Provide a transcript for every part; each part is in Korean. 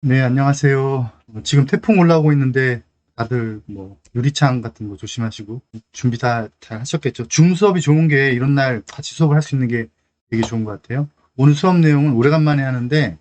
네, 안녕하세요. 지금 태풍 올라오고 있는데 다들 뭐 유리창 같은 거 조심하시고 준비 다 잘 하셨겠죠. 줌 수업이 좋은 게 이런 날 같이 수업을 할 수 있는 게 되게 좋은 것 같아요. 오늘 수업 내용은 오래간만에 하는데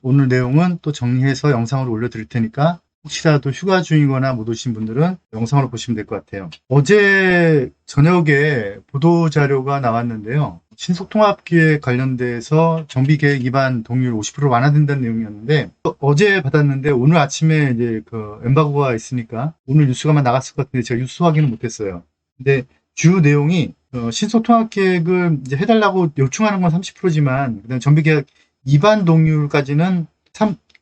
오늘 내용은 또 정리해서 영상으로 올려드릴 테니까 혹시라도 휴가 중이거나 못 오신 분들은 영상으로 보시면 될 것 같아요. 어제 저녁에 보도자료가 나왔는데요. 신속통합기획 관련돼서 정비계획 위반 동의율 50% 완화된다는 내용이었는데 어제 받았는데 오늘 아침에 이제 그 엠바고가 있으니까 오늘 뉴스가만 나갔을 것 같은데 제가 뉴스 확인을 못했어요. 근데 주 내용이 신속통합계획을 이제 해달라고 요청하는 건 30%지만 그다음 정비계획 위반 동의율까지는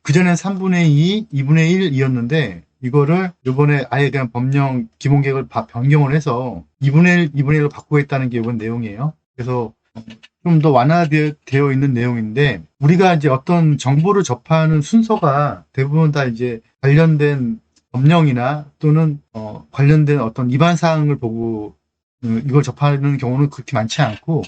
그전엔 3분의 2, 2분의 1이었는데 이거를 이번에 아예 그냥 법령 기본계획을 변경을 해서 2분의 1, 2분의 1로 바꾸겠다는 게 이번 내용이에요. 그래서 좀 더 완화되어 있는 내용인데 우리가 이제 어떤 정보를 접하는 순서가 대부분 다 이제 관련된 법령이나 또는 관련된 어떤 위반 사항을 보고 이걸 접하는 경우는 그렇게 많지 않고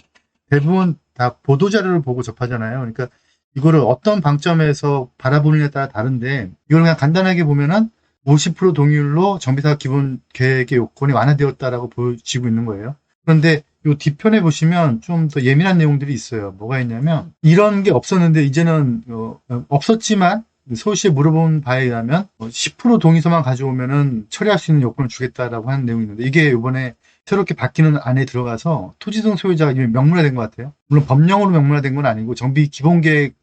대부분 다 보도자료를 보고 접하잖아요. 그러니까 이거를 어떤 방점에서 바라보느냐에 따라 다른데 이걸 그냥 간단하게 보면은 50% 동의율로 정비사업 기본 계획의 요건이 완화되었다라고 보여지고 있는 거예요. 그런데 요 뒤편에 보시면 좀 더 예민한 내용들이 있어요. 뭐가 있냐면 이런 게 없었는데 이제는 없었지만 서울시에 물어본 바에 의하면 10% 동의서만 가져오면은 처리할 수 있는 요건을 주겠다라고 하는 내용이 있는데 이게 이번에 새롭게 바뀌는 안에 들어가서 토지등 소유자가 이미 명문화된 것 같아요. 물론 법령으로 명문화된 건 아니고 정비 기본계획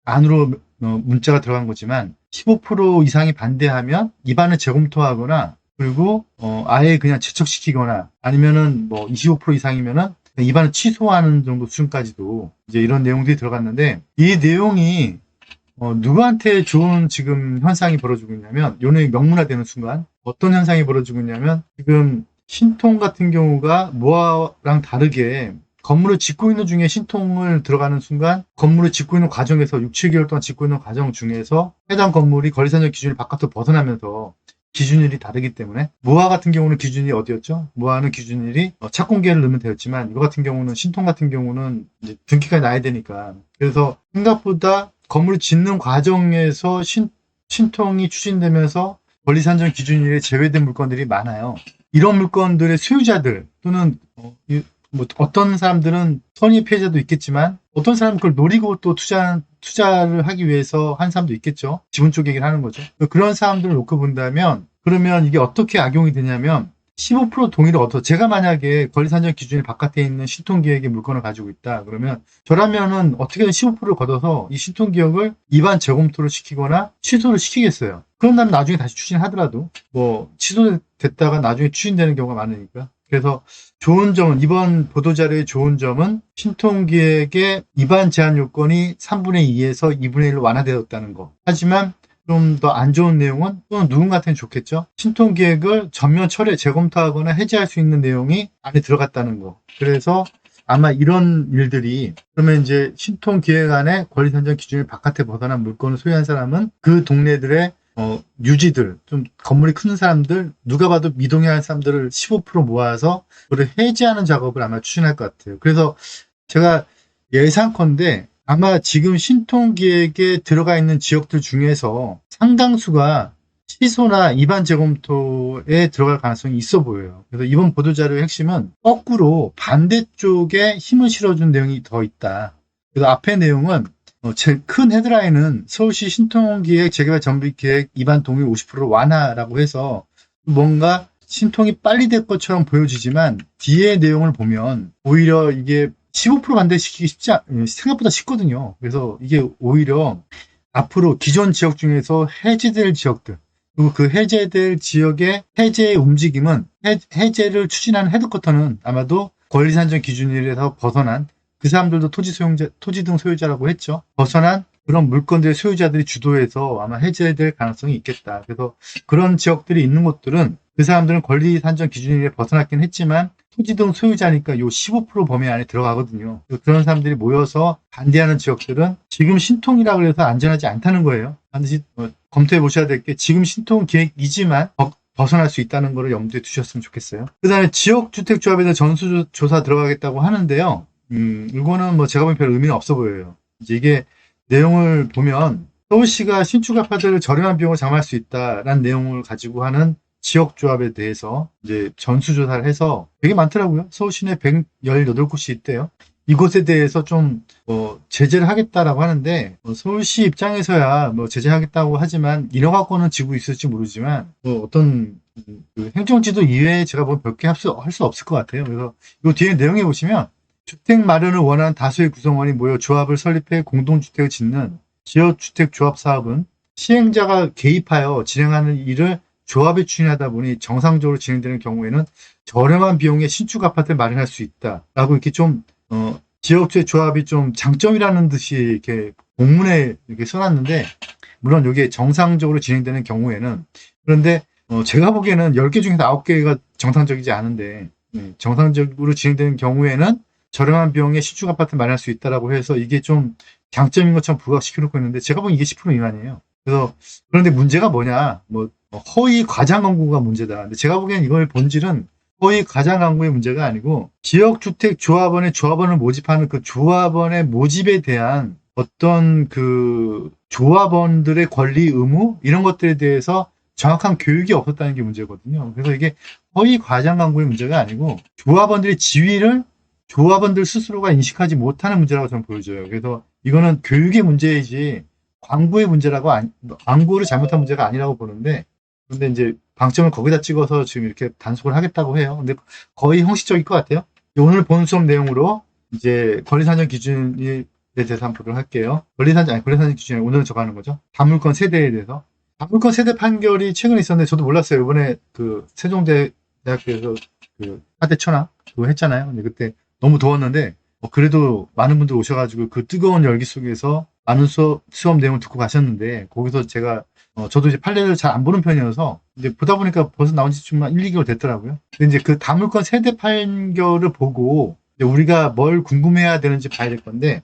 안으로 문자가 들어간 거지만 15% 이상이 반대하면 입안을 재검토하거나 그리고 아예 그냥 제척시키거나 아니면은 뭐 25% 이상이면은 입안을 취소하는 정도 수준까지도 이제 이런 내용들이 들어갔는데 이 내용이 누구한테 좋은 지금 현상이 벌어지고 있냐면 요 내용이 명문화되는 순간 어떤 현상이 벌어지고 있냐면 지금 신통 같은 경우가 모아랑 다르게 건물을 짓고 있는 중에 신통을 들어가는 순간 건물을 짓고 있는 과정에서 6, 7개월 동안 짓고 있는 과정 중에서 해당 건물이 권리산정 기준을 바깥으로 벗어나면서 기준일이 다르기 때문에 모아 같은 경우는 기준이 어디였죠? 모아는 기준일이 착공계를 넣으면 되었지만 이거 같은 경우는 신통 같은 경우는 이제 등기가 나야 되니까 그래서 생각보다 건물을 짓는 과정에서 신통이 추진되면서 권리산정 기준일에 제외된 물건들이 많아요. 이런 물건들의 소유자들 또는 뭐 어떤 사람들은 선의 피해자도 있겠지만 어떤 사람은 그걸 노리고 또 투자를 하기 위해서 한 사람도 있겠죠. 지분 쪽 얘기를 하는 거죠. 그런 사람들을 놓고 본다면 그러면 이게 어떻게 악용이 되냐면 15% 동의를 얻어 제가 만약에 권리산정 기준이 바깥에 있는 신통기획의 물건을 가지고 있다. 그러면 저라면은 어떻게든 15%를 걷어서 이 신통기획을 위반 재검토를 시키거나 취소를 시키겠어요. 그런 다음 나중에 다시 추진하더라도 뭐 취소됐다가 나중에 추진되는 경우가 많으니까. 그래서 좋은 점은 이번 보도자료의 좋은 점은 신통기획의 위반 제한 요건이 3분의 2에서 2분의 1로 완화되었다는 거. 하지만 좀 더 안 좋은 내용은 또는 누군가한테는 좋겠죠. 신통기획을 전면 재검토하거나 해제할 수 있는 내용이 안에 들어갔다는 거. 그래서 아마 이런 일들이 그러면 이제 신통기획 안에 권리산정 기준을 바깥에 벗어난 물건을 소유한 사람은 그 동네들의 유지들, 좀 건물이 큰 사람들, 누가 봐도 미동의할 사람들을 15% 모아서 그걸 해제하는 작업을 아마 추진할 것 같아요. 그래서 제가 예상컨대 아마 지금 신통기획에 들어가 있는 지역들 중에서 상당수가 취소나 위반 재검토에 들어갈 가능성이 있어 보여요. 그래서 이번 보도자료의 핵심은 거꾸로 반대쪽에 힘을 실어준 내용이 더 있다. 그래서 앞의 내용은 제일 큰 헤드라인은 서울시 신통기획 재개발 정비계획 위반 동의 50% 완화라고 해서 뭔가 신통이 빨리 될 것처럼 보여지지만 뒤의 내용을 보면 오히려 이게 15% 반대시키기 생각보다 쉽거든요. 그래서 이게 오히려 앞으로 기존 지역 중에서 해제될 지역들 그리고 그 해제될 지역의 해제의 움직임은 해제를 추진하는 헤드쿼터는 아마도 권리산정 기준일에서 벗어난 그 사람들도 토지 등 소유자라고 했죠. 벗어난 그런 물건들의 소유자들이 주도해서 아마 해제될 가능성이 있겠다. 그래서 그런 지역들이 있는 곳들은 그 사람들은 권리 산정 기준일에 벗어났긴 했지만 토지 등 소유자니까 요 15% 범위 안에 들어가거든요. 그런 사람들이 모여서 반대하는 지역들은 지금 신통이라고 해서 안전하지 않다는 거예요. 반드시 검토해 보셔야 될 게 지금 신통 계획이지만 벗어날 수 있다는 것을 염두에 두셨으면 좋겠어요. 그 다음에 지역주택조합에 대한 전수조사 들어가겠다고 하는데요. 이거는 뭐 제가 보기엔 별 의미는 없어 보여요. 이제 이게 내용을 보면 서울시가 신축 아파트를 저렴한 비용으로 장만할 수 있다라는 내용을 가지고 하는 지역조합에 대해서 이제 전수조사를 해서 되게 많더라고요. 서울 시내 118곳이 있대요. 이곳에 대해서 좀 제재를 하겠다라고 하는데 서울시 입장에서야 뭐 제재하겠다고 하지만 인허가권은 지고 있을지 모르지만 어떤 그 행정지도 이외에 제가 보면 몇 개 할 수 없을 것 같아요. 그래서 이 뒤에 내용에 보시면 주택 마련을 원하는 다수의 구성원이 모여 조합을 설립해 공동주택을 짓는 지역주택조합 사업은 시행자가 개입하여 진행하는 일을 조합이 추진하다 보니 정상적으로 진행되는 경우에는 저렴한 비용의 신축 아파트를 마련할 수 있다라고 이렇게 좀 지역주택 조합이 좀 장점이라는 듯이 이렇게 공문에 이렇게 써놨는데, 물론 이게 정상적으로 진행되는 경우에는, 그런데 제가 보기에는 10개 중에서 9개가 정상적이지 않은데, 정상적으로 진행되는 경우에는 저렴한 비용의 신축 아파트 마련할 수 있다라고 해서 이게 좀 장점인 것처럼 부각시켜놓고 있는데, 제가 보기엔 이게 10% 미만이에요. 그래서 그런데 문제가 뭐냐, 허위 과장 광고가 문제다. 근데 제가 보기엔 이걸 본질은 허위 과장 광고의 문제가 아니고 지역주택 조합원의 조합원을 모집하는 그 조합원의 모집에 대한 어떤 그 조합원들의 권리 의무 이런 것들에 대해서 정확한 교육이 없었다는 게 문제거든요. 그래서 이게 허위 과장 광고의 문제가 아니고 조합원들의 지위를 조합원들 스스로가 인식하지 못하는 문제라고 저는 보여져요. 그래서 이거는 교육의 문제이지 광고의 문제라고 광고를 잘못한 문제가 아니라고 보는데, 근데 이제 방점을 거기다 찍어서 지금 이렇게 단속을 하겠다고 해요. 근데 거의 형식적일 것 같아요. 오늘 본 수업 내용으로 이제 권리산정 기준에 대해서 한번 보도록 할게요. 권리산정 기준이 오늘은 저거 하는 거죠. 다물권 세대에 대해서. 다물권 세대 판결이 최근에 있었는데 저도 몰랐어요. 이번에 그 세종대학교에서 그 하대 천왕 그거 했잖아요. 근데 그때 너무 더웠는데 그래도 많은 분들 오셔가지고 그 뜨거운 열기 속에서 많은 수업 내용을 듣고 가셨는데, 거기서 제가 저도 이제 판례를 잘 안 보는 편이어서 이제 보다 보니까 벌써 나온 지 좀 1, 2개월 됐더라고요. 근데 이제 그 다물권 세대 판결을 보고 우리가 뭘 궁금해야 되는지 봐야 될 건데,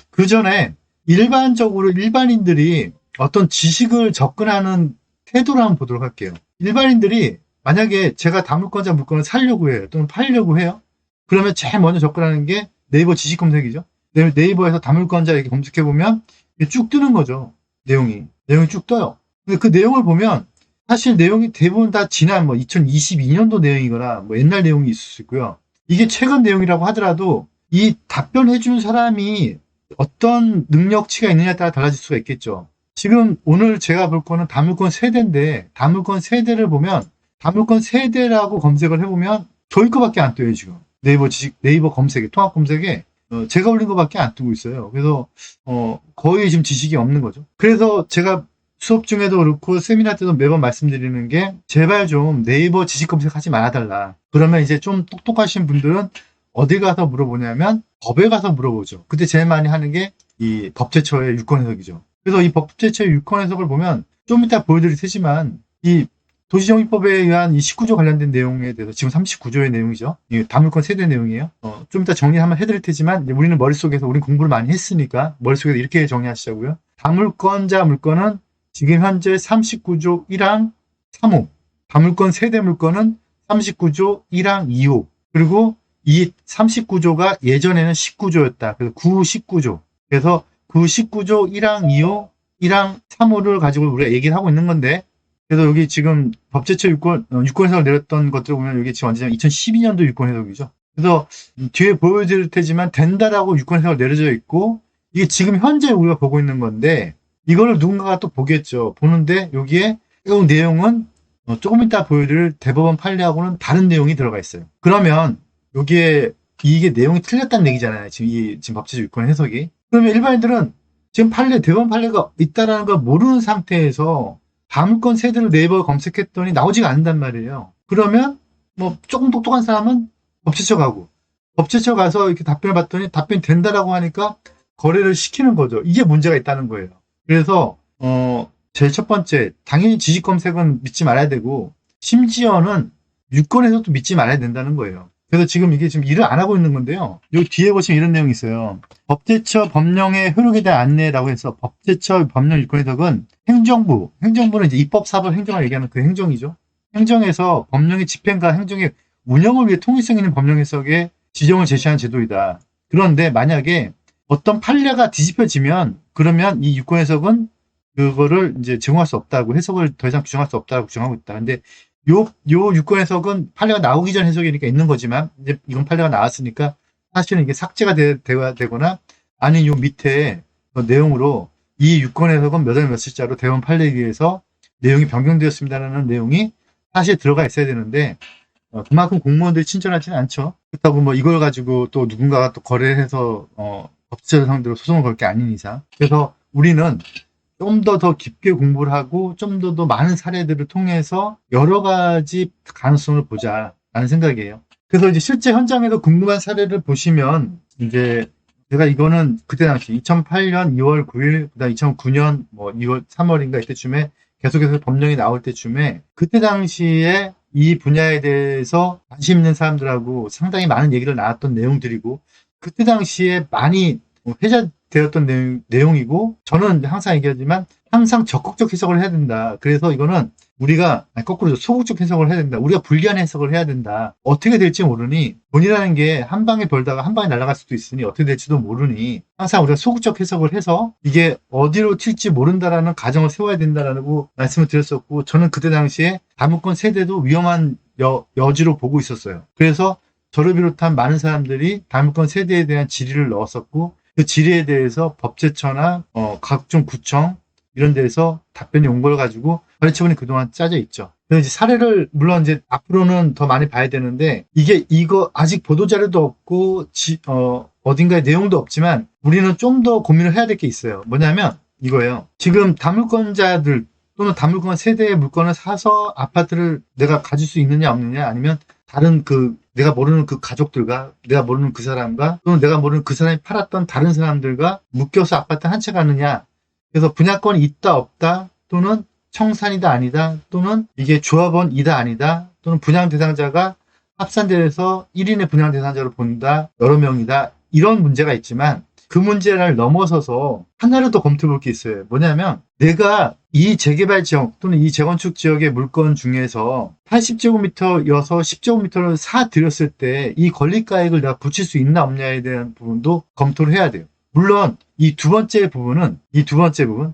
그 전에 일반적으로 일반인들이 어떤 지식을 접근하는 태도를 한번 보도록 할게요. 일반인들이 만약에 제가 다물권자 물건을 사려고 해요. 또는 팔려고 해요. 그러면 제일 먼저 접근하는 게 네이버 지식 검색이죠. 네이버에서 다물권자 이렇게 검색해보면 쭉 뜨는 거죠. 내용이 쭉 떠요. 근데 그 내용을 보면 사실 내용이 대부분 다 지난 2022년도 내용이거나 옛날 내용이 있을 수 있고요. 이게 최근 내용이라고 하더라도 이 답변해주는 사람이 어떤 능력치가 있느냐에 따라 달라질 수가 있겠죠. 지금 오늘 제가 볼 거는 다물권 세대인데, 다물권 세대를 보면 다물권 세대라고 검색을 해보면 저희 거밖에 안 떠요. 지금 네이버 검색에, 통합 검색에 제가 올린 거밖에 안 뜨고 있어요. 그래서 거의 지금 지식이 없는 거죠. 그래서 제가 수업 중에도 그렇고 세미나 때도 매번 말씀드리는 게, 제발 좀 네이버 지식 검색하지 말아달라. 그러면 이제 좀 똑똑하신 분들은 어디 가서 물어보냐면 법에 가서 물어보죠. 그때 제일 많이 하는 게 이 법제처의 유권 해석이죠. 그래서 이 법제처의 유권 해석을 보면 좀 이따 보여드릴 테지만, 이 도시정비법에 의한 이 19조 관련된 내용에 대해서, 지금 39조의 내용이죠. 이 다물권 세대 내용이에요. 좀 이따 정리 한번 해드릴 테지만, 우리는 머릿속에서, 우린 공부를 많이 했으니까 머릿속에서 이렇게 정리하시자고요. 다물권자 물건은 지금 현재 39조 1항 3호, 다물권 세대 물건은 39조 1항 2호, 그리고 이 39조가 예전에는 19조였다. 그래서 19조. 그래서 19조 1항 2호, 1항 3호를 가지고 우리가 얘기를 하고 있는 건데, 그래서 여기 지금 법제처 유권 해석을 내렸던 것들을 보면 여기 지금 언제냐면 2012년도 유권 해석이죠. 그래서 뒤에 보여드릴 테지만 된다라고 유권 해석을 내려져 있고, 이게 지금 현재 우리가 보고 있는 건데, 이거를 누군가가 또 보겠죠. 보는데 여기에 이 내용은 조금 이따 보여드릴 대법원 판례하고는 다른 내용이 들어가 있어요. 그러면 여기에 이게 내용이 틀렸다는 얘기잖아요. 지금 법제처 유권 해석이. 그러면 일반인들은 지금 대법원 판례가 있다라는 걸 모르는 상태에서 다물권 세대를 네이버에 검색했더니 나오지가 않는단 말이에요. 그러면 조금 똑똑한 사람은 법제처 가고, 법제처 가서 이렇게 답변을 받더니 답변이 된다라고 하니까 거래를 시키는 거죠. 이게 문제가 있다는 거예요. 그래서 제일 첫 번째, 당연히 지식 검색은 믿지 말아야 되고, 심지어는 유권에서도 믿지 말아야 된다는 거예요. 그래서 지금 이게 지금 일을 안 하고 있는 건데요. 여기 뒤에 보시면 이런 내용이 있어요. 법제처 법령의 효력에 대한 안내라고 해서, 법제처 법령 유권 해석은 행정부는 이제 입법, 사법, 행정을 얘기하는 그 행정이죠. 행정에서 법령의 집행과 행정의 운영을 위해 통일성 있는 법령 해석에 지정을 제시한 제도이다. 그런데 만약에 어떤 판례가 뒤집혀지면, 그러면 이 유권 해석은 그거를 이제 제공할 수 없다고, 해석을 더 이상 규정할 수 없다고 규정하고 있다. 근데 요 유권 해석은 판례가 나오기 전 해석이니까 있는 거지만, 이제 이건 판례가 나왔으니까 사실은 이게 삭제가 되거나, 아니 요 밑에 내용으로 이 유권 해석은 몇 월 며칠자로 대법원 판례에 의해서 내용이 변경되었습니다라는 내용이 사실 들어가 있어야 되는데, 그만큼 공무원들이 친절하지는 않죠. 그렇다고 뭐 이걸 가지고 또 누군가가 또 거래해서 법제를 상대로 소송을 걸 게 아닌 이상. 그래서 우리는 좀 더 깊게 공부를 하고 좀 더 많은 사례들을 통해서 여러 가지 가능성을 보자라는 생각이에요. 그래서 이제 실제 현장에서 궁금한 사례를 보시면, 이제 제가 이거는 그때 당시 2008년 2월 9일, 그다음 2009년 뭐 2월 3월인가 이때쯤에 계속해서 법령이 나올 때쯤에, 그때 당시에 이 분야에 대해서 관심 있는 사람들하고 상당히 많은 얘기를 나눴던 내용들이고, 그때 당시에 많이 회자되었던 내용이고, 저는 항상 얘기하지만 항상 적극적 해석을 해야 된다. 그래서 이거는 우리가 거꾸로 소극적 해석을 해야 된다. 우리가 불리한 해석을 해야 된다. 어떻게 될지 모르니, 돈이라는 게 한 방에 벌다가 한 방에 날아갈 수도 있으니 어떻게 될지도 모르니, 항상 우리가 소극적 해석을 해서 이게 어디로 튈지 모른다라는 가정을 세워야 된다라고 말씀을 드렸었고, 저는 그때 당시에 다문권 세대도 위험한 여지로 보고 있었어요. 그래서 저를 비롯한 많은 사람들이 다문권 세대에 대한 질의를 넣었었고, 그 질의에 대해서 법제처나 각종 구청 이런 데에서 답변이 온 걸 가지고 관리처분이 그동안 짜져 있죠. 그래서 이제 사례를 물론 이제 앞으로는 더 많이 봐야 되는데, 이거 아직 보도 자료도 없고 어딘가에 내용도 없지만 우리는 좀 더 고민을 해야 될 게 있어요. 뭐냐면 이거예요. 지금 다물권자들 또는 다물권 세대의 물건을 사서 아파트를 내가 가질 수 있느냐 없느냐, 아니면 다른 내가 모르는 그 가족들과, 내가 모르는 그 사람과, 또는 내가 모르는 그 사람이 팔았던 다른 사람들과 묶여서 아파트 한 채 가느냐. 그래서 분양권이 있다 없다, 또는 청산이다 아니다, 또는 이게 조합원이다 아니다, 또는 분양 대상자가 합산돼서 1인의 분양 대상자로 본다, 여러 명이다, 이런 문제가 있지만, 그 문제를 넘어서서 하나를 더 검토해 볼 게 있어요. 뭐냐면, 내가 이 재개발 지역 또는 이 재건축 지역의 물건 중에서 80제곱미터여서 10제곱미터를 사들였을 때 이 권리가액을 내가 붙일 수 있나 없냐에 대한 부분도 검토를 해야 돼요. 물론 이 두 번째 부분,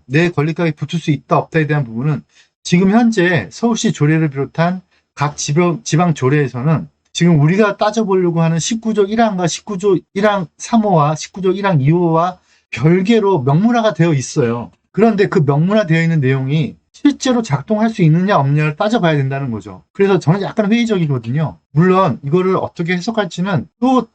내 권리가액이 붙을 수 있다 없다에 대한 부분은 지금 현재 서울시 조례를 비롯한 각 지방 조례에서는 지금 우리가 따져보려고 하는 19조 1항과 19조 1항 3호와 19조 1항 2호와 별개로 명문화가 되어 있어요. 그런데 그 명문화되어 있는 내용이 실제로 작동할 수 있느냐 없느냐를 따져봐야 된다는 거죠. 그래서 저는 약간 회의적이거든요. 물론 이거를 어떻게 해석할지는 또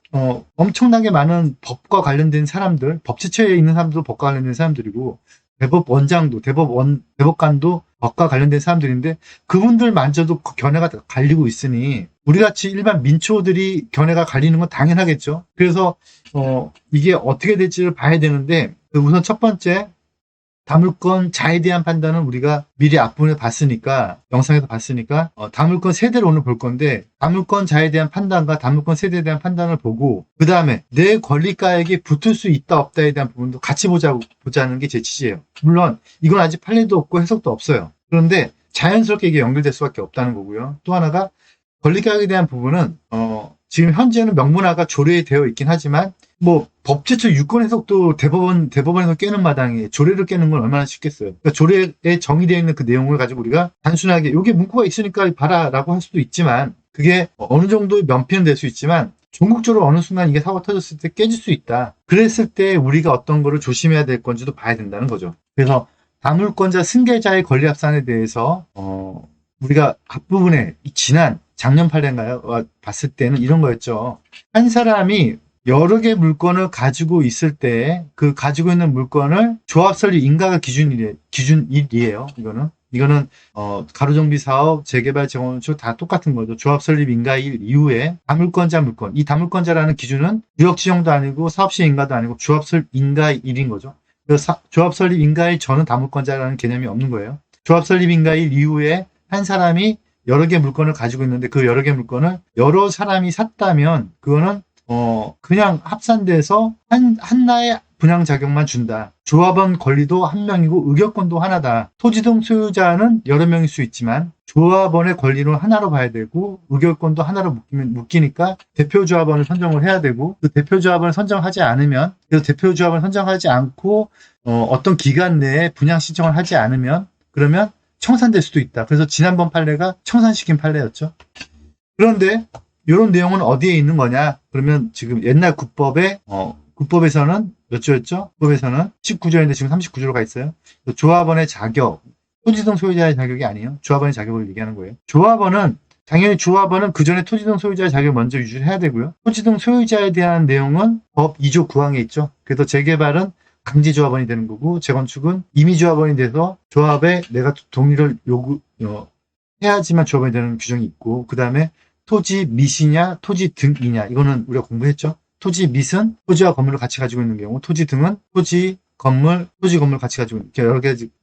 엄청나게 많은 법과 관련된 사람들, 법제처에 있는 사람들도 법과 관련된 사람들이고, 대법원장도, 대법관도 법과 관련된 사람들인데, 그분들만저도 견해가 갈리고 있으니 우리같이 일반 민초들이 견해가 갈리는 건 당연하겠죠. 그래서 이게 어떻게 될지를 봐야 되는데, 우선 첫 번째, 다물권자에 대한 판단은 우리가 미리 앞부분에 봤으니까, 영상에서 봤으니까 다물권 세대를 오늘 볼 건데, 다물권자에 대한 판단과 다물권 세대에 대한 판단을 보고, 그 다음에 내 권리가액이 붙을 수 있다 없다에 대한 부분도 같이 보자는 게 제 취지예요. 물론 이건 아직 판례도 없고 해석도 없어요. 그런데 자연스럽게 이게 연결될 수밖에 없다는 거고요. 또 하나가, 권리가액에 대한 부분은 지금 현재는 명문화가 조례에 되어 있긴 하지만, 뭐 법제처 유권 해석도 대법원에서 깨는 마당에 조례를 깨는 건 얼마나 쉽겠어요. 그러니까 조례에 정의되어 있는 그 내용을 가지고 우리가 단순하게 여기 문구가 있으니까 봐라라고 할 수도 있지만, 그게 어느 정도의 면피는 될 수 있지만 전국적으로 어느 순간 이게 사고가 터졌을 때 깨질 수 있다. 그랬을 때 우리가 어떤 거를 조심해야 될 건지도 봐야 된다는 거죠. 그래서 다물권자 승계자의 권리 합산에 대해서 우리가 앞부분에 지난 작년 판례인가요? 봤을 때는 이런 거였죠. 한 사람이 여러 개 물건을 가지고 있을 때 그 가지고 있는 물건을 조합 설립 인가가 기준일이에요. 이거는 가로정비 사업, 재개발, 재건축 다 똑같은 거죠. 조합 설립 인가일 이후에 다물권자 물건, 이 다물권자라는 기준은 구역 지정도 아니고 사업시 인가도 아니고 조합 설립 인가일인 거죠. 그래서 조합 설립 인가일 전은 다물권자라는 개념이 없는 거예요. 조합 설립 인가일 이후에 한 사람이 여러 개 물건을 가지고 있는데, 그 여러 개 물건을 여러 사람이 샀다면 그거는 그냥 합산돼서 하나의 분양 자격만 준다. 조합원 권리도 한 명이고 의결권도 하나다. 토지 등 소유자는 여러 명일 수 있지만 조합원의 권리는 하나로 봐야 되고 의결권도 하나로 묶이니까 대표 조합원을 선정을 해야 되고 그 대표 조합원을 선정하지 않으면 그래서 대표 조합원을 선정하지 않고 어떤 기간 내에 분양 신청을 하지 않으면 그러면 청산될 수도 있다. 그래서 지난번 판례가 청산시킨 판례였죠. 그런데 이런 내용은 어디에 있는 거냐? 그러면 지금 옛날 국법에서는 몇 조였죠? 국법에서는 19조인데 지금 39조로 가 있어요. 조합원의 자격, 토지 등 소유자의 자격이 아니에요. 조합원의 자격을 얘기하는 거예요. 당연히 조합원은 그 전에 토지 등 소유자의 자격을 먼저 유지해야 되고요. 토지 등 소유자에 대한 내용은 법 2조 9항에 있죠. 그래서 재개발은 강제 조합원이 되는 거고 재건축은 임의 조합원이 돼서 조합에 내가 동의를 해야지만 조합원이 되는 규정이 있고 그 다음에 토지 밋이냐 토지 등이냐 이거는 우리가 공부했죠. 토지 밋은 토지와 건물을 같이 가지고 있는 경우 토지 등은 토지 건물 같이 가지고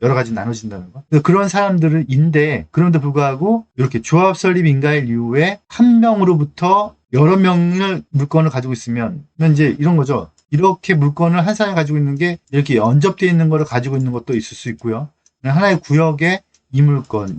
여러 가지 나눠진다는 거. 그런 사람들인데 그런데 불구하고 이렇게 조합 설립 인가일 이후에 한 명으로부터 여러 명의 물건을 가지고 있으면 이제 이런 거죠. 이렇게 물건을 한 사람이 가지고 있는 게 이렇게 연접되어 있는 거를 가지고 있는 것도 있을 수 있고요. 하나의 구역에 이 물건.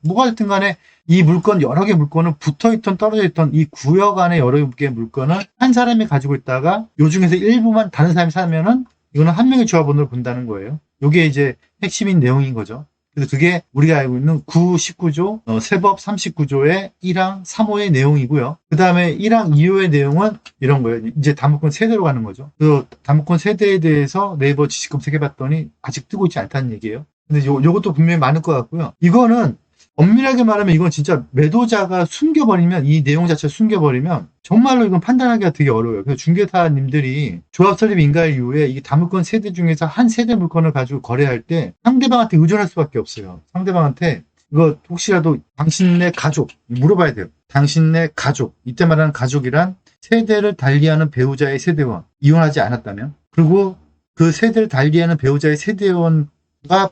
뭐가 됐든 간에 이 물건, 여러 개 물건은 붙어있던 떨어져 있던 이 구역 안에 여러 개의 물건을 한 사람이 가지고 있다가 요 중에서 일부만 다른 사람이 사면은 이거는 한 명의 조합원으로 본다는 거예요. 이게 이제 핵심인 내용인 거죠. 그래서 그게 우리가 알고 있는 19조, 세법 39조의 1항 3호의 내용이고요. 그 다음에 1항 2호의 내용은 이런 거예요. 이제 다목권 세대로 가는 거죠. 그 다목권 세대에 대해서 네이버 지식 검색해봤더니 아직 뜨고 있지 않다는 얘기예요. 근데 요것도 분명히 많을 것 같고요. 이거는 엄밀하게 말하면 이건 진짜 매도자가 숨겨버리면 이 내용 자체를 숨겨버리면 정말로 이건 판단하기가 되게 어려워요. 그래서 중개사님들이 조합 설립 인가일 이후에 이 다물권 세대 중에서 한 세대 물건을 가지고 거래할 때 상대방한테 의존할 수밖에 없어요. 상대방한테 이거 혹시라도 당신네 가족 물어봐야 돼요. 당신네 가족 이때 말하는 가족이란 세대를 달리하는 배우자의 세대원 이혼하지 않았다면 그리고 그 세대를 달리하는 배우자의 세대원과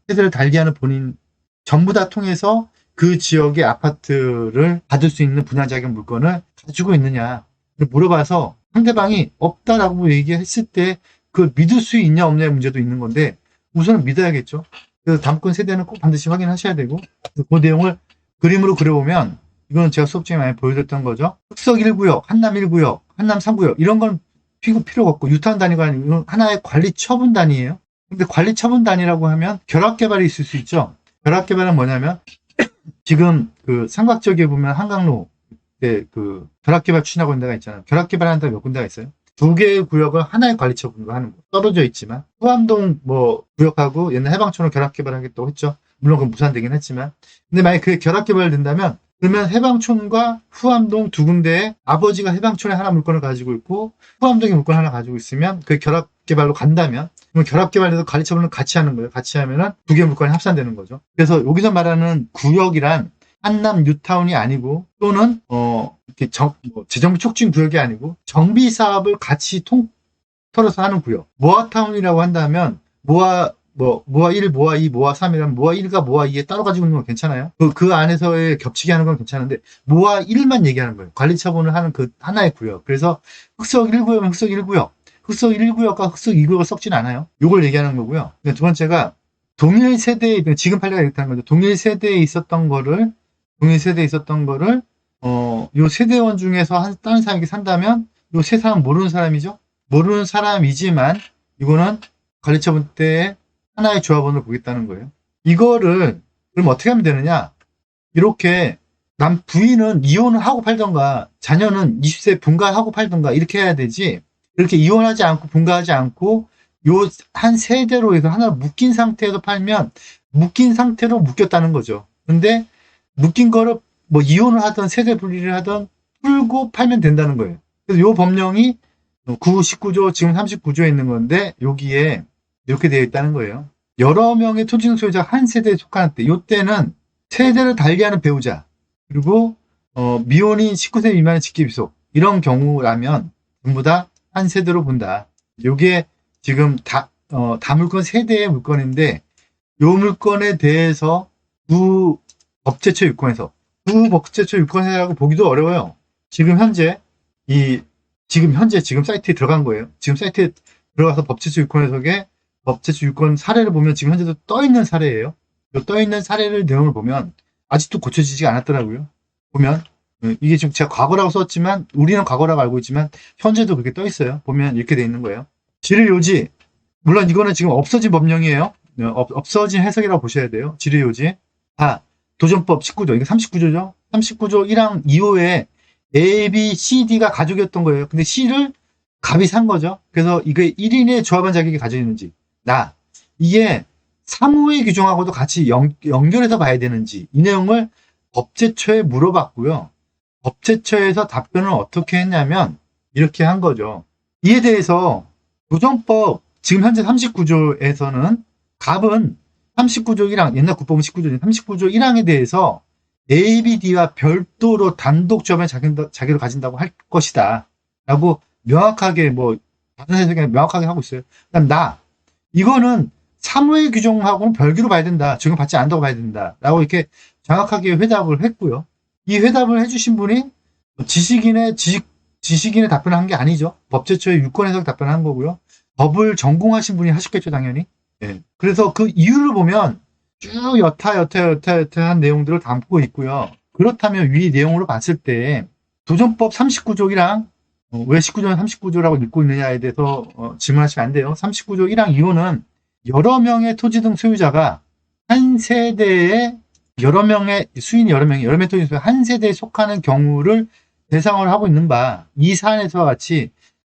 세대를 달리하는 본인 전부 다 통해서 그 지역의 아파트를 받을 수 있는 분양 자격 물건을 가지고 있느냐 물어봐서 상대방이 없다라고 얘기했을 때 그걸 믿을 수 있냐 없냐의 문제도 있는 건데 우선은 믿어야겠죠. 그래서 다목권 세대는 꼭 반드시 확인하셔야 되고 그 내용을 그림으로 그려보면 이건 제가 수업 중에 많이 보여드렸던 거죠. 흑석 1구역, 한남 1구역, 한남 3구역 이런 건 필요가 없고 유타운 단위가 아니고 하나의 관리 처분 단위예요. 근데 관리 처분 단위라고 하면 결합 개발이 있을 수 있죠. 결합 개발은 뭐냐면 지금 그 삼각지역에 보면 한강로 그 결합 개발 추진하고 있는 데가 있잖아요. 결합 개발하는 데가 몇 군데가 있어요. 두 개의 구역을 하나의 관리 처분으로 하는 거. 떨어져 있지만 후암동 구역하고 옛날 해방촌을 결합 개발하겠다고 했죠. 물론 그건 무산되긴 했지만 근데 만약에 그게 결합 개발이 된다면 그러면 해방촌과 후암동 두 군데에 아버지가 해방촌에 하나 물건을 가지고 있고 후암동에 물건 하나 가지고 있으면 그게 결합 개발로 간다면 그럼 결합 개발에서 관리 처분을 같이 하는 거예요. 같이 하면은 두 개의 물건이 합산되는 거죠. 그래서 여기서 말하는 구역이란 한남 뉴타운이 아니고 또는 이렇게 재정비 촉진 구역이 아니고 정비 사업을 같이 통틀어서 하는 구역. 모아타운이라고 한다면 모아 1, 모아 2, 모아 3이라면 모아 1과 모아 2에 따로 가지고 있는 건 괜찮아요. 그 안에서의 겹치게 하는 건 괜찮은데 모아 1만 얘기하는 거예요. 관리 처분을 하는 그 하나의 구역. 그래서 흑석 1구역은 흑석 1구역. 흑석 1구역과 흑석 2구역을 섞진 않아요. 이걸 얘기하는 거고요. 두 번째가 동일 세대에 지금 판례가 이렇다는 거죠. 동일 세대에 있었던 거를 요 세대원 중에서 다른 사람이 산다면 요 세 사람 모르는 사람이죠. 모르는 사람이지만 이거는 관리 처분 때에 하나의 조합원을 보겠다는 거예요. 이거를 그럼 어떻게 하면 되느냐? 이렇게 남 부인은 이혼을 하고 팔던가 자녀는 20세 분가하고 팔던가 이렇게 해야 되지. 이렇게 이혼하지 않고 분가하지 않고 요 한 세대로 해서 하나 묶인 상태에서 팔면 묶인 상태로 묶였다는 거죠. 근데 묶인 거를 이혼을 하든 세대 분리를 하든 풀고 팔면 된다는 거예요. 그래서 요 법령이 19조 지금 39조에 있는 건데 여기에 이렇게 되어 있다는 거예요. 여러 명의 토지 소유자가 한 세대에 속하는 때, 이때는 세대를 달리하는 배우자, 그리고 미혼인 19세 미만의 직계비속 이런 경우라면 전부 다 한 세대로 본다. 이게 지금 다물건 세대의 물건인데 요 물건에 대해서 두 법제처 유권에서 보기도 어려워요. 지금 현재 이 지금 현재 지금 사이트에 들어간 거예요. 지금 사이트에 들어가서 법제처 유권 해석에 법제처 유권 사례를 보면 지금 현재도 떠 있는 사례예요. 떠 있는 사례를 내용을 보면 아직도 고쳐지지 않았더라고요. 보면 이게 지금 제가 과거라고 썼지만 우리는 과거라고 알고 있지만 현재도 그렇게 떠 있어요. 보면 이렇게 돼 있는 거예요. 지뢰요지, 물론 이거는 지금 없어진 법령이에요. 없어진 해석이라고 보셔야 돼요. 지뢰요지. 도전법 19조, 이게 39조죠. 39조 1항 2호에 A, B, C, D가 가족이었던 거예요. 근데 C를 갑이 산 거죠. 그래서 이게 1인의 조합원 자격이 가지고 있는지, 이게 사무의 규정하고도 같이 연결해서 봐야 되는지, 이 내용을 법제처에 물어봤고요. 법제처에서 답변을 어떻게 했냐면, 이렇게 한 거죠. 이에 대해서 도전법, 지금 현재 39조에서는 갑은 39조 1항, 옛날 국법은 19조인데 39조 1항에 대해서 ABD와 별도로 단독 조합의 자격을 가진다고 할 것이다. 라고 명확하게 다른 해석에 명확하게 하고 있어요. 그다음 이거는 사무의 규정하고는 별개로 봐야 된다. 적용받지 않는다고 봐야 된다. 라고 이렇게 정확하게 회답을 했고요. 이 회답을 해주신 분이 지식인의 답변을 한 게 아니죠. 법제처의 유권 해석 답변을 한 거고요. 법을 전공하신 분이 하셨겠죠, 당연히. 예. 그래서 그 이유를 보면 쭉 여타한 내용들을 담고 있고요. 그렇다면 위 내용으로 봤을 때 도전법 39조 1항, 왜 19조는 39조라고 읽고 있느냐에 대해서 질문하시면 안 돼요. 39조 1항 2호는 여러 명의 토지 등 소유자가 한 세대에 여러 명의 토지 소유 한 세대에 속하는 경우를 대상으로 하고 있는 바, 이 사안에서와 같이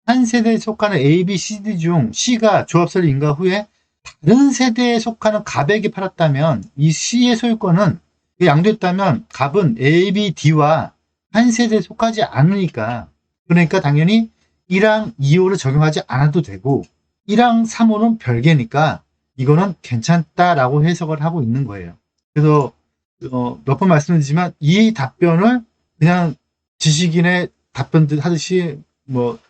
한 세대에 속하는 A, B, C, D 중 C가 조합설을 인가 후에 다른 세대에 속하는 갑에게 팔았다면 이 C의 소유권은 양도했다면 갑은 A, B, D와 한 세대에 속하지 않으니까, 그러니까 당연히 1항 2호를 적용하지 않아도 되고 1항 3호는 별개니까 이거는 괜찮다라고 해석을 하고 있는 거예요. 그래서 몇 번 말씀드리지만 이 답변을 그냥 지식인의 답변들 하듯이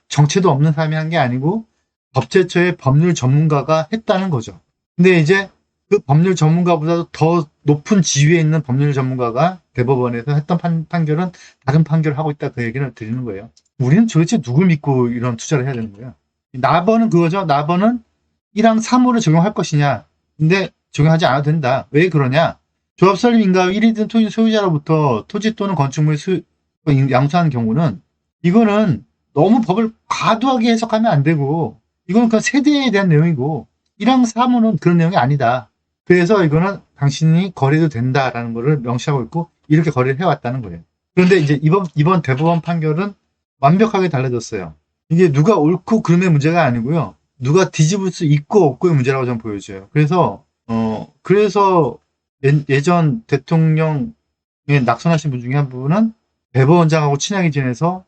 정체도 없는 사람이 한 게 아니고 법제처의 법률 전문가가 했다는 거죠. 근데 이제 그 법률 전문가보다도 더 높은 지위에 있는 법률 전문가가 대법원에서 했던 판결은 다른 판결을 하고 있다, 그 얘기를 드리는 거예요. 우리는 도대체 누굴 믿고 이런 투자를 해야 되는 거예요? 나번은 그거죠. 나번은 1항 3호를 적용할 것이냐. 근데 적용하지 않아도 된다. 왜 그러냐? 조합설립 인가 1위든 토지 소유자로부터 토지 또는 건축물을 양수하는 경우는 이거는 너무 법을 과도하게 해석하면 안 되고 이거는 그 세대에 대한 내용이고 1항 3호는 그런 내용이 아니다. 그래서 이거는 당신이 거래도 된다라는 것을 명시하고 있고 이렇게 거래를 해왔다는 거예요. 그런데 이제 이번 대법원 판결은 완벽하게 달라졌어요. 이게 누가 옳고 그름의 문제가 아니고요. 누가 뒤집을 수 있고 없고의 문제라고 저는 보여줘요. 그래서 예전 대통령에 낙선하신 분 중에 한 분은 대법원장하고 친하게 지내서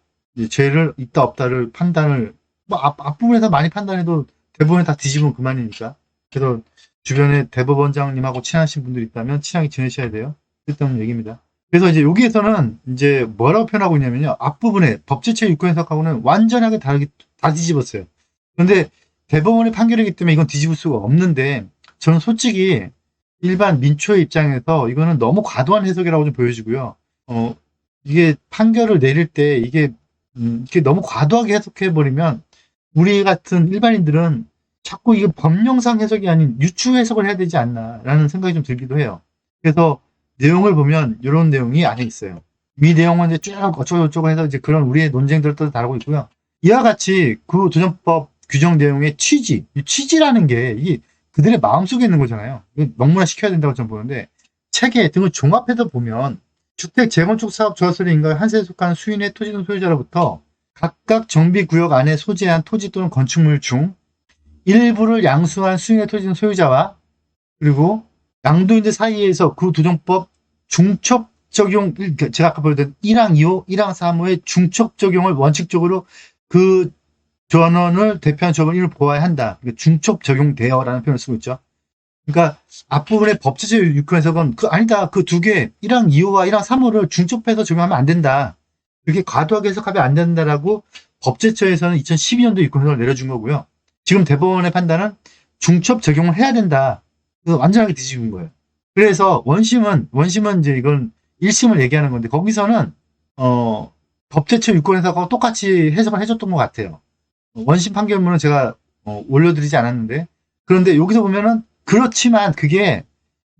죄를 있다 없다를 판단을 앞부분에서 많이 판단해도 대법원에 다 뒤집으면 그만이니까. 그래서 주변에 대법원장님하고 친하신 분들이 있다면 친하게 지내셔야 돼요. 그랬던 얘기입니다. 그래서 이제 여기에서는 이제 뭐라고 표현하고 있냐면요. 앞부분에 법제처 유권 해석하고는 완전하게 다 뒤집었어요. 그런데 대법원의 판결이기 때문에 이건 뒤집을 수가 없는데 저는 솔직히 일반 민초의 입장에서 이거는 너무 과도한 해석이라고 좀 보여지고요. 이게 판결을 내릴 때 이게 너무 과도하게 해석해버리면 우리 같은 일반인들은 자꾸 이게 법령상 해석이 아닌 유추 해석을 해야 되지 않나라는 생각이 좀 들기도 해요. 그래서 내용을 보면 이런 내용이 안에 있어요. 이 내용은 이제 쭉 어쩌고저쩌고 해서 이제 그런 우리의 논쟁들도 다루고 있고요. 이와 같이 그 도전법 규정 내용의 취지라는 게 이게 그들의 마음속에 있는 거잖아요. 명문화 시켜야 된다고 저는 보는데 체계 등을 종합해서 보면 주택 재건축 사업 조합설의 인가에 한 세에 속하는 수인의 토지 등 소유자로부터 각각 정비구역 안에 소재한 토지 또는 건축물 중 일부를 양수한 수인의 토지 등 소유자와 그리고 양도인들 사이에서 그 도정법 중첩 적용, 제가 아까 보여드린 1항 2호, 1항 3호의 중첩 적용을 원칙적으로 그 전원을 대표하는 조합원을 보아야 한다. 중첩 적용되어라는 표현을 쓰고 있죠. 그러니까 앞부분의 법제적 유권 해석은 아니다. 그 두 개, 1항 2호와 1항 3호를 중첩해서 적용하면 안 된다. 이렇게 과도하게 해석하면 안 된다라고 법제처에서는 2012년도 유권 해석을 내려준 거고요. 지금 대법원의 판단은 중첩 적용을 해야 된다. 그래서 완전하게 뒤집은 거예요. 그래서 원심은 이제 이건 1심을 얘기하는 건데 거기서는 법제처 유권해석하고 똑같이 해석을 해줬던 것 같아요. 원심 판결문은 제가 올려드리지 않았는데, 그런데 여기서 보면은 그렇지만 그게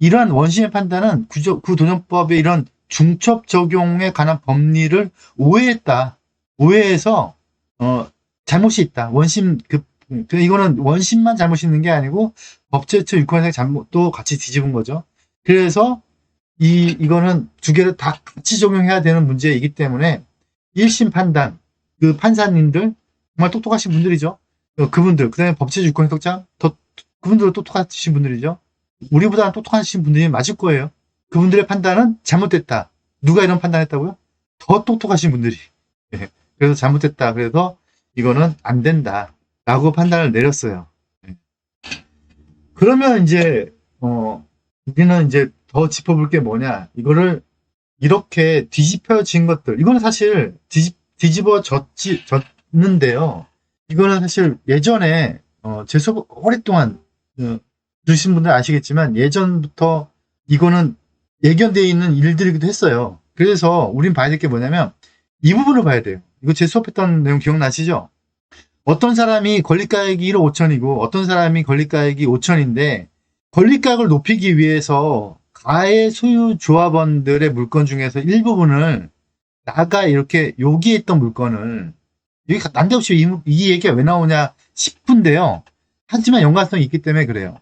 이러한 원심의 판단은 구도정법의 이런 중첩 적용에 관한 법리를 오해했다. 오해해서 잘못이 있다. 원심 이거는 원심만 잘못이 있는 게 아니고 법제처 유권해석 잘못도 같이 뒤집은 거죠. 그래서 이거는 두 개를 다 같이 적용해야 되는 문제이기 때문에 1심 판단, 그 판사님들 정말 똑똑하신 분들이죠. 그분들, 그 다음에 법제처 유권해석장 그분들은 똑똑하신 분들이죠. 우리보다는 똑똑하신 분들이 맞을 거예요. 그분들의 판단은 잘못됐다. 누가 이런 판단했다고요? 더 똑똑하신 분들이. 네. 그래서 잘못됐다. 그래서 이거는 안 된다. 라고 판단을 내렸어요. 네. 그러면 이제, 우리는 이제 더 짚어볼 게 뭐냐. 이거를 이렇게 뒤집혀진 것들. 이거는 사실 뒤집어졌는데요. 이거는 사실 예전에, 제 수업 오랫동안, 들으신 분들 아시겠지만 예전부터 이거는 예견되어 있는 일들이기도 했어요. 그래서 우린 봐야 될 게 뭐냐면 이 부분을 봐야 돼요. 이거 제 수업했던 내용 기억나시죠? 어떤 사람이 권리가액이 1억 5천이고 어떤 사람이 권리가액이 5천인데 권리가액을 높이기 위해서 가해 소유 조합원들의 물건 중에서 일부분을 나가 이렇게 요기에 있던 물건을 여기 난데없이 이 얘기가 왜 나오냐 싶은데요. 하지만 연관성이 있기 때문에 그래요.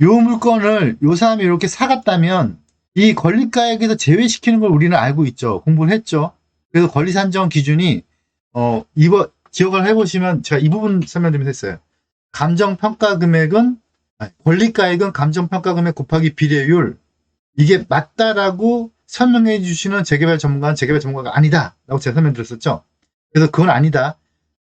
요 물건을 요 사람이 이렇게 사갔다면 이 권리가액에서 제외시키는 걸 우리는 알고 있죠. 공부를 했죠. 그래서 권리 산정 기준이 이거 기억을 해보시면 제가 이 부분 설명드리면서 했어요. 감정평가 금액은 권리가액은 감정평가 금액 곱하기 비례율 이게 맞다라고 설명해 주시는 재개발 전문가는 재개발 전문가가 아니다 라고 제가 설명드렸었죠. 그래서 그건 아니다.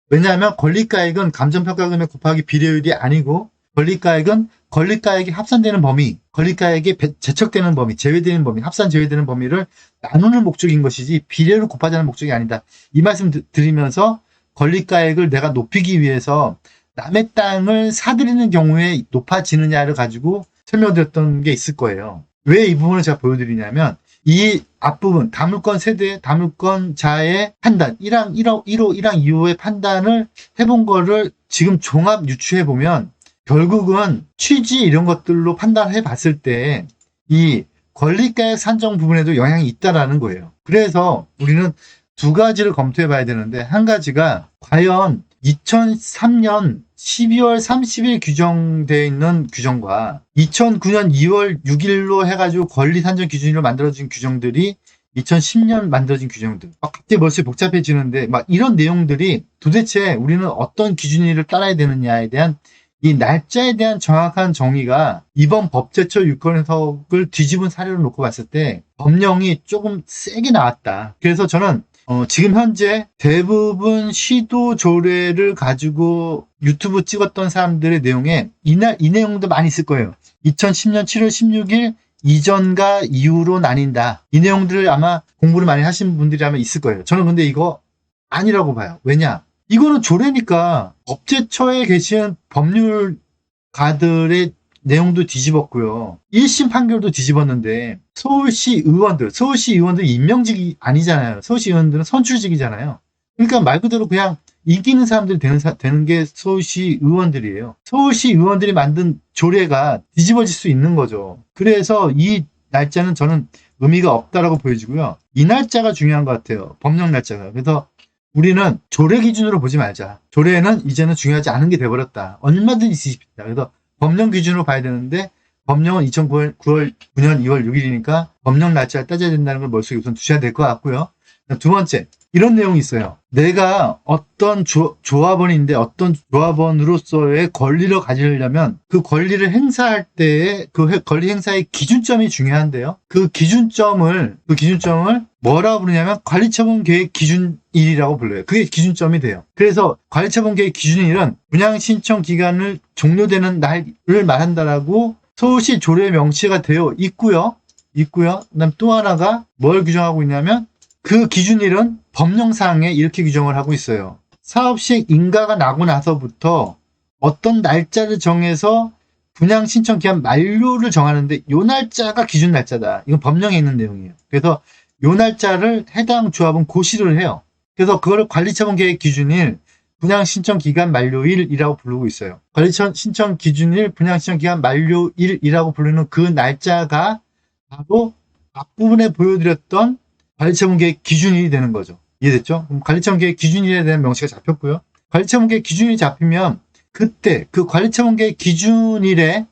왜냐하면 권리가액은 감정평가 금액 곱하기 비례율이 아니고 권리가액은 권리가액이 합산되는 범위, 권리가액이 제척되는 범위, 제외되는 범위, 합산 제외되는 범위를 나누는 목적인 것이지 비례를 곱하자는 목적이 아니다. 이 말씀 드리면서 권리가액을 내가 높이기 위해서 남의 땅을 사들이는 경우에 높아지느냐를 가지고 설명드렸던 게 있을 거예요. 왜 이 부분을 제가 보여드리냐면 이 앞부분 다물권 세대, 다물권자의 판단 1항 1호, 1항 2호의 판단을 해본 거를 지금 종합 유추해보면 결국은 취지 이런 것들로 판단해 봤을 때 이 권리가액 산정 부분에도 영향이 있다라는 거예요. 그래서 우리는 두 가지를 검토해 봐야 되는데 한 가지가 과연 2003년 12월 30일 규정되어 있는 규정과 2009년 2월 6일로 해가지고 권리 산정 기준으로 만들어진 규정들이 2010년 만들어진 규정들. 갑자기 벌써 복잡해지는데 막 이런 내용들이 도대체 우리는 어떤 기준을 따라야 되느냐에 대한 이 날짜에 대한 정확한 정의가 이번 법제처 유권해석을 뒤집은 사례를 놓고 봤을 때 법령이 조금 세게 나왔다. 그래서 저는 지금 현재 대부분 시도 조례를 가지고 유튜브 찍었던 사람들의 내용에 이 내용도 많이 있을 거예요. 2010년 7월 16일 이전과 이후로 나뉜다. 이 내용들을 아마 공부를 많이 하신 분들이 아마 있을 거예요. 저는 근데 이거 아니라고 봐요. 왜냐? 이거는 조례니까 법제처에 계신 법률가들의 내용도 뒤집었고요. 1심 판결도 뒤집었는데 서울시 의원들이 임명직이 아니잖아요. 서울시 의원들은 선출직이잖아요. 그러니까 말 그대로 그냥 인기 있는 사람들이 되는 게 서울시 의원들이에요. 서울시 의원들이 만든 조례가 뒤집어질 수 있는 거죠. 그래서 이 날짜는 저는 의미가 없다라고 보여지고요. 이 날짜가 중요한 것 같아요. 법령 날짜가. 그래서 우리는 조례 기준으로 보지 말자. 조례는 이제는 중요하지 않은 게 돼버렸다. 얼마든지 뒤집힌다. 그래서 법령 기준으로 봐야 되는데 법령은 2009년 2월 6일이니까 법령 날짜를 따져야 된다는 걸 머릿속에 우선 두셔야 될 것 같고요. 두 번째, 이런 내용이 있어요. 내가 어떤 조합원인데 어떤 조합원으로서의 권리를 가지려면 그 권리를 행사할 때의 그 권리 행사의 기준점이 중요한데요. 그 기준점을 뭐라고 부르냐면 관리처분 계획 기준일이라고 불러요. 그게 기준점이 돼요. 그래서 관리처분 계획 기준일은 분양 신청 기간을 종료되는 날을 말한다라고 서울시 조례에 명시가 되어 있고요. 그다음 또 하나가 뭘 규정하고 있냐면 그 기준일은 법령상에 이렇게 규정을 하고 있어요. 사업시행 인가가 나고 나서부터 어떤 날짜를 정해서 분양 신청 기한 만료를 정하는데 이 날짜가 기준 날짜다. 이건 법령에 있는 내용이에요. 그래서 이 날짜를 해당 조합은 고시를 해요. 그래서 그거를 관리처분 계획 기준일, 분양 신청 기간 만료일이라고 부르고 있어요. 관리 신청 기준일, 분양 신청 기간 만료일이라고 부르는 그 날짜가 바로 앞부분에 보여드렸던 관리처분 계획 기준일이 되는 거죠. 이해됐죠? 그럼 관리처분 계획 기준일에 대한 명시가 잡혔고요. 관리처분 계획 기준일이 잡히면 그때 그 관리처분 계획 기준일에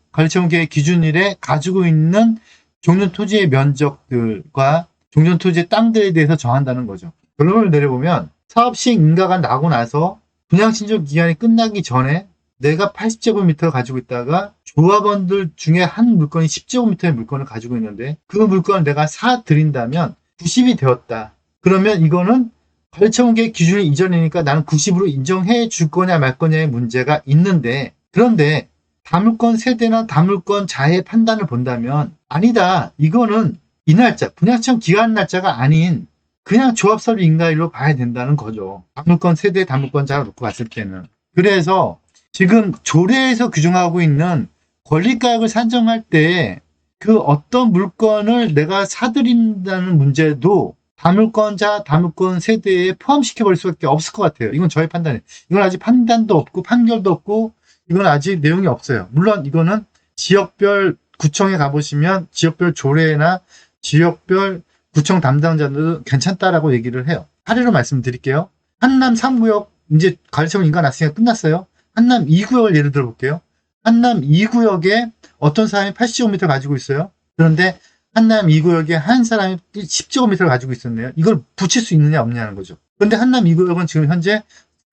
가지고 있는 종전 토지의 면적들과 종전 토지의 땅들에 대해서 정한다는 거죠. 결론을 내려보면 사업시행 인가가 나고 나서 분양 신청 기간이 끝나기 전에 내가 80제곱미터를 가지고 있다가 조합원들 중에 한 물건이 10제곱미터의 물건을 가지고 있는데 그 물건을 내가 사들인다면 90이 되었다. 그러면 이거는 관리처분 계획 기준이 이전이니까 나는 90으로 인정해 줄 거냐 말 거냐의 문제가 있는데, 그런데 다물건 세대나 다물건 자의 판단을 본다면 아니다. 이거는 이 날짜, 분양 신청 기간 날짜가 아닌 그냥 조합설비 인가일로 봐야 된다는 거죠. 다물건 세대, 다물건 자를 놓고 봤을 때는. 그래서 지금 조례에서 규정하고 있는 권리가액을 산정할 때 그 어떤 물건을 내가 사들인다는 문제도 다물건자, 다물건 세대에 포함시켜버릴 수밖에 없을 것 같아요. 이건 저의 판단이에요. 이건 아직 판단도 없고 판결도 없고 이건 아직 내용이 없어요. 물론 이거는 지역별 구청에 가보시면 지역별 조례나 지역별 구청 담당자들은 괜찮다라고 얘기를 해요. 사례로 말씀드릴게요. 한남 3구역 이제 관리처분 인가 났으니까 끝났어요. 한남 2구역을 예를 들어 볼게요. 한남 2구역에 어떤 사람이 80제곱미터 가지고 있어요. 그런데 한남 2구역에 한 사람이 10제곱미터를 가지고 있었네요. 이걸 붙일 수 있느냐 없느냐는 거죠. 그런데 한남 2구역은 지금 현재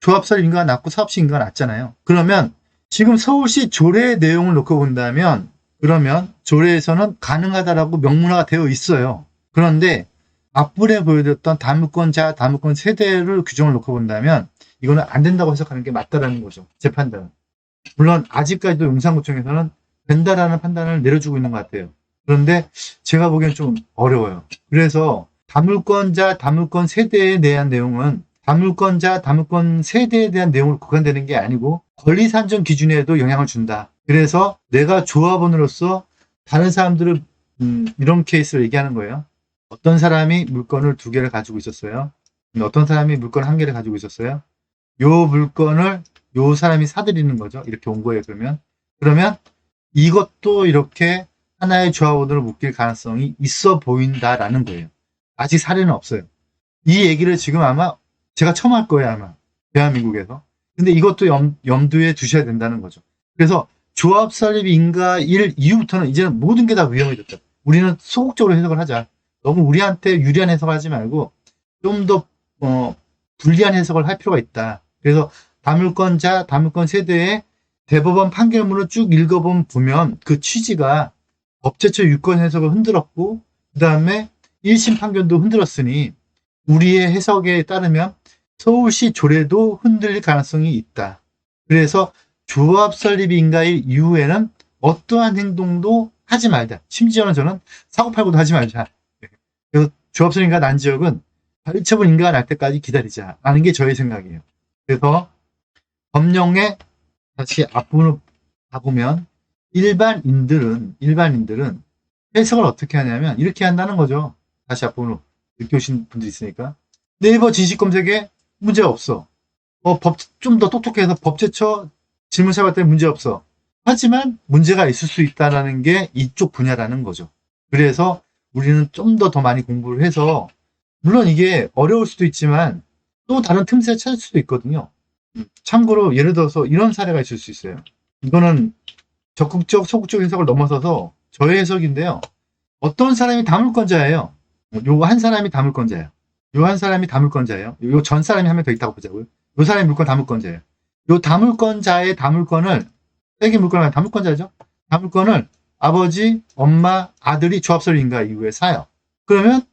조합설 인가가 났고 사업시 인가가 났잖아요. 그러면 지금 서울시 조례의 내용을 놓고 본다면 그러면 조례에서는 가능하다라고 명문화가 되어 있어요. 그런데 앞부분에 보여드렸던 다물건자, 다물건 세대를 규정을 놓고 본다면 이거는 안 된다고 해석하는 게 맞다라는 거죠. 제 판단은. 물론 아직까지도 용산구청에서는 된다라는 판단을 내려주고 있는 것 같아요. 그런데 제가 보기엔 좀 어려워요. 그래서 다물건자, 다물건 세대에 대한 내용은 다물건자, 다물건 세대에 대한 내용으로 국한되는 게 아니고 권리 산정 기준에도 영향을 준다. 그래서 내가 조합원으로서 다른 사람들을 이런 케이스를 얘기하는 거예요. 어떤 사람이 물건을 2개를 가지고 있었어요. 어떤 사람이 물건 1개를 가지고 있었어요. 요 물건을 요 사람이 사들이는 거죠. 이렇게 온 거예요. 그러면 이것도 이렇게 하나의 조합원으로 묶일 가능성이 있어 보인다라는 거예요. 아직 사례는 없어요. 이 얘기를 지금 아마 제가 처음 할 거예요. 아마 대한민국에서. 근데 이것도 염두에 두셔야 된다는 거죠. 그래서 조합 설립 인가일 이후부터는 이제는 모든 게 다 위험해졌다. 우리는 소극적으로 해석을 하자. 너무 우리한테 유리한 해석을 하지 말고 좀 더 불리한 해석을 할 필요가 있다. 그래서 다물건자, 다물건 세대의 대법원 판결문을 쭉 읽어보면 그 취지가 법제처 유권 해석을 흔들었고 그 다음에 1심 판결도 흔들었으니 우리의 해석에 따르면 서울시 조례도 흔들릴 가능성이 있다. 그래서 조합 설립 인가일 이후에는 어떠한 행동도 하지 말자. 심지어는 저는 사고팔고도 하지 말자. 그래서 조합 설립 인가 난 지역은 관리처분 인가가 날 때까지 기다리자라는 게 저의 생각이에요. 그래서 법령에 다시 앞부분을 가보면 일반인들은 해석을 어떻게 하냐면 이렇게 한다는 거죠. 다시 앞부분으로 늦게 오신 분들이 있으니까 네이버 지식 검색에 문제 없어. 좀 더 똑똑해서 법제처 질문사 봤더니 문제 없어. 하지만 문제가 있을 수 있다는 게 이쪽 분야라는 거죠. 그래서 우리는 좀 더 많이 공부를 해서 물론 이게 어려울 수도 있지만 또 다른 틈새를 찾을 수도 있거든요. 참고로 예를 들어서 이런 사례가 있을 수 있어요. 이거는 적극적, 소극적 해석을 넘어서서 저의 해석인데요. 어떤 사람이 다물건자예요. 요 한 사람이 다물건자예요. 요 한 사람이 다물건자예요. 요 전 사람이 한 명 더 있다고 보자고요. 요 사람이 물건 다물건자예요. 요 다물건자의 다물건을, 세개 물건을 다물건자죠? 다물건을 아버지, 엄마, 아들이 조합설립 인가 이후에 사요. 그러면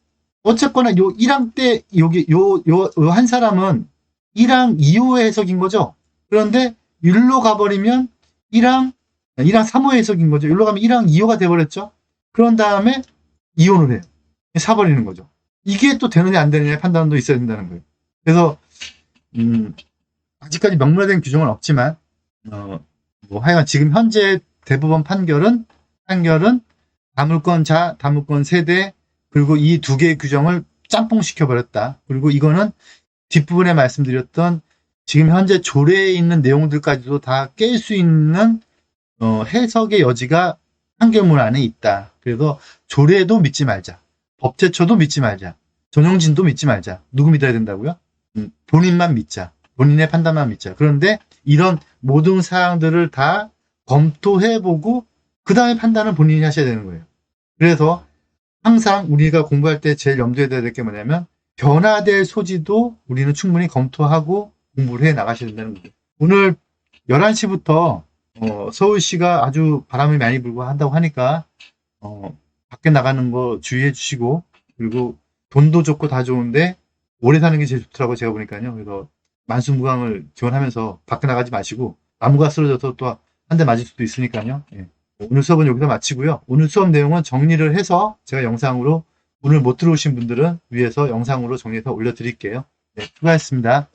어쨌거나 요 1항 때 여기 요 한 사람은 1항 2호의 해석인 거죠. 그런데 일로 가버리면 1항 3호의 해석인 거죠. 일로 가면 1항 2호가 돼버렸죠. 그런 다음에 이혼을 해요. 사버리는 거죠. 이게 또 되느냐 안 되느냐의 판단도 있어야 된다는 거예요. 그래서 아직까지 명문화된 규정은 없지만 뭐 하여간 지금 현재 대법원 판결은 다물건자, 다물건 세대 그리고 이 2개의 규정을 짬뽕 시켜버렸다. 그리고 이거는 뒷부분에 말씀드렸던 지금 현재 조례에 있는 내용들까지도 다 깰 수 있는 해석의 여지가 판결문 안에 있다. 그래서 조례도 믿지 말자. 법제처도 믿지 말자. 전용진도 믿지 말자. 누구 믿어야 된다고요? 본인만 믿자. 본인의 판단만 믿자. 그런데 이런 모든 사항들을 다 검토해보고 그 다음에 판단은 본인이 하셔야 되는 거예요. 그래서 항상 우리가 공부할 때 제일 염두에 둬야 될 게 뭐냐면 변화될 소지도 우리는 충분히 검토하고 공부를 해 나가셔야 된다는 거예요. 오늘 11시부터 서울시가 아주 바람이 많이 불고 한다고 하니까 밖에 나가는 거 주의해 주시고, 그리고 돈도 좋고 다 좋은데 오래 사는 게 제일 좋더라고 제가 보니까요. 그래서 만수무강을 기원하면서 밖에 나가지 마시고 나무가 쓰러져서 또 한 대 맞을 수도 있으니까요. 예. 오늘 수업은 여기서 마치고요. 오늘 수업 내용은 정리를 해서 제가 영상으로, 오늘 못 들어오신 분들은 위에서 영상으로 정리해서 올려드릴게요. 네, 수고하셨습니다.